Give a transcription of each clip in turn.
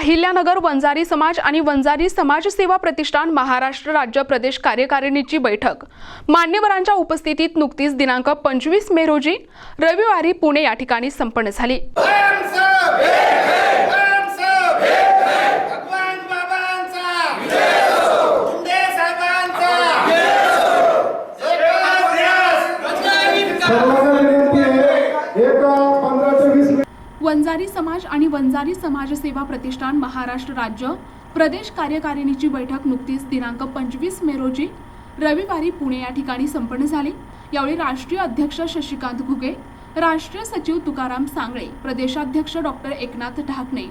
अहिल्यानगर वंजारी समाज आणि वंजारी समाज सेवा प्रतिष्ठान महाराष्ट्र राज्य प्रदेश कार्यकारिणीची बैठक मान्यवरांच्या उपस्थितीत नुकतीच दिनांक 25 मे रोजी रविवारी पुणे या ठिकाणी संपन्न झाली। वंजारी समाज आणि वंजारी समाज सेवा प्रतिष्ठान महाराष्ट्र राज्य प्रदेश कार्यकारिणीची बैठक नुकतीच दिनांक 25 मे रोजी रविवारी पुणे या ठिकाणी संपन्न झाली। यावेळी राष्ट्रीय अध्यक्ष शशिकांत घुगे, राष्ट्रीय सचिव तुकाराम सांगळे, प्रदेशाध्यक्ष डॉक्टर एकनाथ ढाकणे,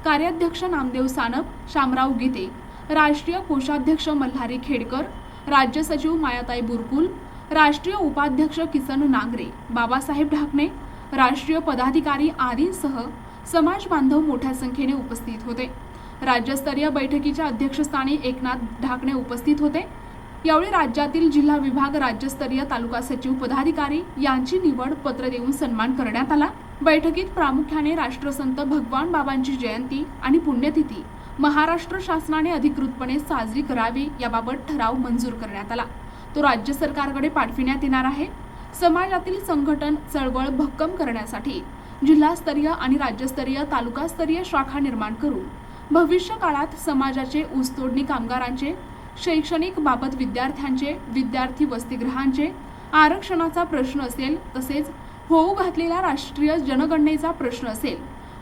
कार्याध्यक्ष नामदेव सानप, शामराव गीते, राष्ट्रीय कोषाध्यक्ष मल्हारी खेडकर, राज्य सचिव मायाताई बुरकुल, राष्ट्रीय उपाध्यक्ष किसन नांगरे, बाबासाहेब ढाकणे, राष्ट्रीय पदाधिकारी आदींसह समाज बांधव मोठ्या संख्येने उपस्थित होते। राज्यस्तरीय बैठकीच्या अध्यक्षस्थानी एकनाथ ढाकणे उपस्थित होते। यावेळी राज्यातील जिल्हा विभाग, राज्यस्तरीय तालुका सचिव, पदाधिकारी यांची निवड पत्र देऊन सन्मान करण्यात आला। बैठकीत प्रामुख्याने राष्ट्रसंत भगवान बाबांची जयंती आणि पुण्यतिथी महाराष्ट्र शासनाने अधिकृतपणे साजरी करावी याबाबत ठराव मंजूर करण्यात आला। तो राज्य सरकारकडे पाठविण्यात येणार आहे। समाजातील संघटन चळवळ भक्कम करण्यासाठी जिल्हास्तरीय आणि राज्यस्तरीय तालुकास्तरीय शाखा निर्माण करून भविष्य काळात समाजाचे ऊसतोडणी कामगारांचे, शैक्षणिक बाबत विद्यार्थ्यांचे, विद्यार्थी वसतिगृहांचे आरक्षणाचा प्रश्न असेल, तसेच होऊ घातलेला राष्ट्रीय जनगणनेचा प्रश्न असेल,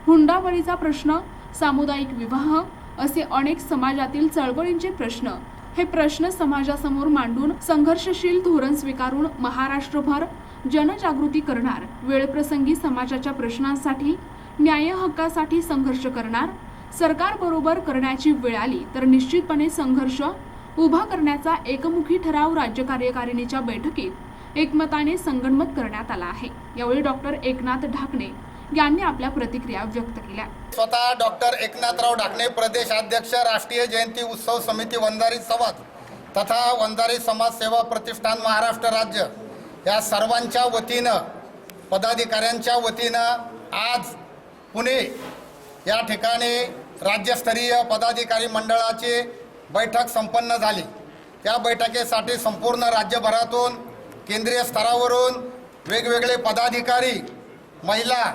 हुंडाबळीचा प्रश्न, सामुदायिक विवाह असे अनेक समाजातील चळवळींचे प्रश्न हे प्रश्न समाजासमोर मांडून संघर्षशील धोरण स्वीकारून महाराष्ट्रभर जनजागृती करणार, वेळप्रसंगी समाजाच्या प्रश्नांसाठी, न्याय हक्कासाठी संघर्ष करणार, सरकारबरोबर करण्याची वेळ आली तर निश्चितपणे संघर्ष उभा करण्याचा एकमुखी ठराव राज्य कार्यकारिणीच्या बैठकीत एकमताने संगनमत करण्यात आला आहे। यावेळी डॉक्टर एकनाथ ढाकणे यांनी आपल्या प्रतिक्रिया व्यक्त केल्या। स्वतः डॉक्टर एकनाथराव ढाकणे, प्रदेशाध्यक्ष, राष्ट्रीय जयंती उत्सव समिती वंजारी समाज तथा वंजारी समाज सेवा प्रतिष्ठान महाराष्ट्र राज्य या सर्वांच्या वतीनं, पदाधिकाऱ्यांच्या वतीनं आज पुणे या ठिकाणी राज्यस्तरीय पदाधिकारी मंडळाची बैठक संपन्न झाली। त्या बैठकीसाठी संपूर्ण राज्यभरातून, केंद्रीय स्तरावरून वेगवेगळे पदाधिकारी, महिला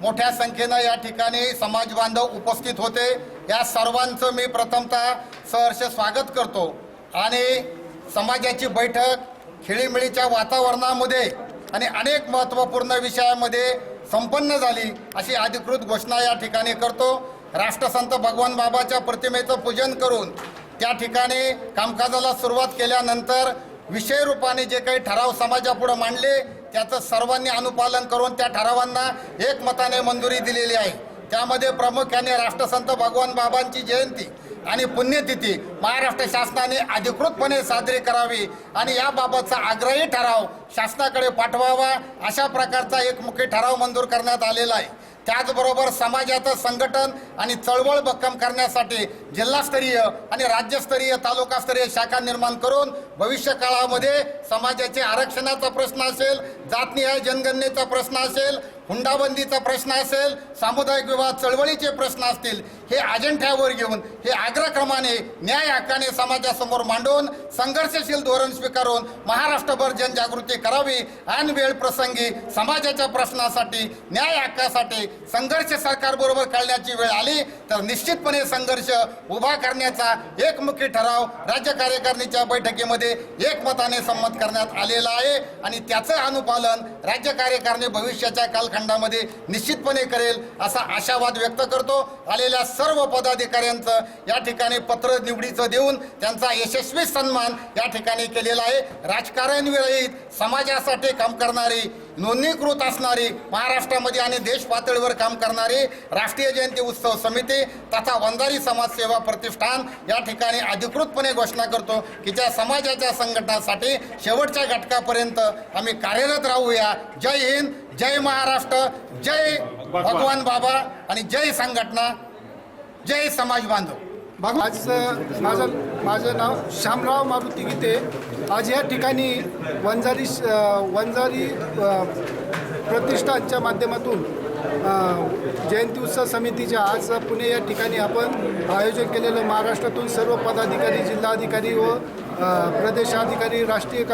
मोठ्या संख्येनं या ठिकाणी समाज बांधव उपस्थित होते। या सर्वांचं मी प्रथमतः सहर्ष स्वागत करतो आणि समाजाची बैठक खेळीमेळीच्या वातावरणामध्ये आणि अनेक महत्त्वपूर्ण विषयामध्ये संपन्न झाली अशी अधिकृत घोषणा या ठिकाणी करतो। राष्ट्रसंत भगवान बाबाच्या प्रतिमेचं पूजन करून त्या ठिकाणी कामकाजाला सुरुवात केल्यानंतर विषय रूपाने जे काही ठराव समाजापुढे मांडले त्याचं सर्वांनी अनुपालन करून त्या ठरावांना एकमताने मंजुरी दिलेली आहे। त्यामध्ये प्रामुख्याने राष्ट्रसंत भगवान बाबांची जयंती आणि पुण्यतिथी महाराष्ट्र शासनाने अधिकृतपणे साजरी करावी आणि याबाबतचा आग्रही ठराव शासनाकडे पाठवावा अशा प्रकारचा एकमुखी ठराव मंजूर करण्यात आलेला आहे। त्याचबरोबर समाजाचं संघटन आणि चळवळ भक्कम करण्यासाठी जिल्हास्तरीय आणि राज्यस्तरीय तालुकास्तरीय शाखा निर्माण करून भविष्य काळामध्ये समाजाचे आरक्षणाचा प्रश्न असेल, जातनिहाय जनगणनेचा प्रश्न असेल, हुंडाबंदीचा प्रश्न असेल, सामुदायिक विवाह चळवळीचे प्रश्न असतील, हे अजेंड्यावर घेऊन हे अग्रक्रमाने न्याय हक्काने समाजासमोर मांडून संघर्षशील धोरण स्वीकारून महाराष्ट्रभर जनजागृती करावी आणि वेळ प्रसंगी समाजाच्या प्रश्नासाठी, न्याय हक्कासाठी संघर्ष सरकारबरोबर करण्याची वेळ आली तर निश्चितपणे संघर्ष उभा करण्याचा एकमुखी ठराव राज्य कार्यकारिणीच्या बैठकीमध्ये एकमताने संमत करण्यात आलेला आहे आणि त्याचं अनुपालन राज्य कार्यकारिणी भविष्याच्या कालखंडामध्ये निश्चितपणे करेल असा आशावाद व्यक्त करतो। आलेल्या सर्व पदाधिकाऱ्यांचं या ठिकाणी पत्र निवडीचं देऊन त्यांचा यशस्वी सन्मान या ठिकाणी केलेला आहे। राजकारण विरहित समाजासाठी काम करणारी, नोंदणीकृत असणारी, महाराष्ट्रामध्ये आणि देश पातळीवर काम करणारी राष्ट्रीय जयंती उत्सव समिती तथा वंजारी समाज सेवा प्रतिष्ठान या ठिकाणी अधिकृतपणे घोषणा करतो की त्या समाजाच्या संघटनासाठी शेवटच्या घटकापर्यंत आम्ही कार्यरत राहूया। जय हिंद, जय महाराष्ट्र, जय भगवान बाबा आणि जय संघटना, जय समाज बांधव। आज माझं नाव शामराव मारुती गीते। आज या ठिकाणी वंजारी प्रतिष्ठानच्या माध्यमातून जयंती उत्सव समितीच्या आज पुणे या ठिकाणी आपण आयोजन केलेलं महाराष्ट्रातून सर्व पदाधिकारी, जिल्हाधिकारी व प्रदेशाधिकारी, राष्ट्रीय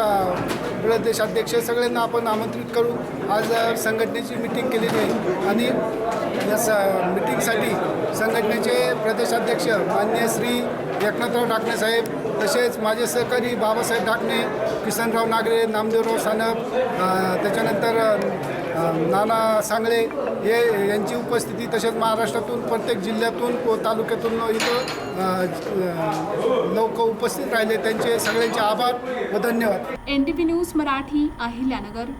प्रदेशाध्यक्ष सगळ्यांना आपण आमंत्रित करून आज संघटनेची मीटिंग केलेली आहे. आणि या मीटिंगसाठी संघटनेचे प्रदेशाध्यक्ष माननीय श्री एकनाथराव ढाकणे साहेब, तसेच माझे सहकारी बाबासाहेब ढाकणे, किसनराव नागरे, नामदेवराव सानप, त्याच्यानंतर नाना सांगळे यांची उपस्थिती, तसेच महाराष्ट्रातून प्रत्येक जिल्ह्यातून व तालुक्यातून इथं लोक उपस्थित राहिले, त्यांचे सगळ्यांचे आभार व धन्यवाद. NTV news Marathi, Ahilyanagar.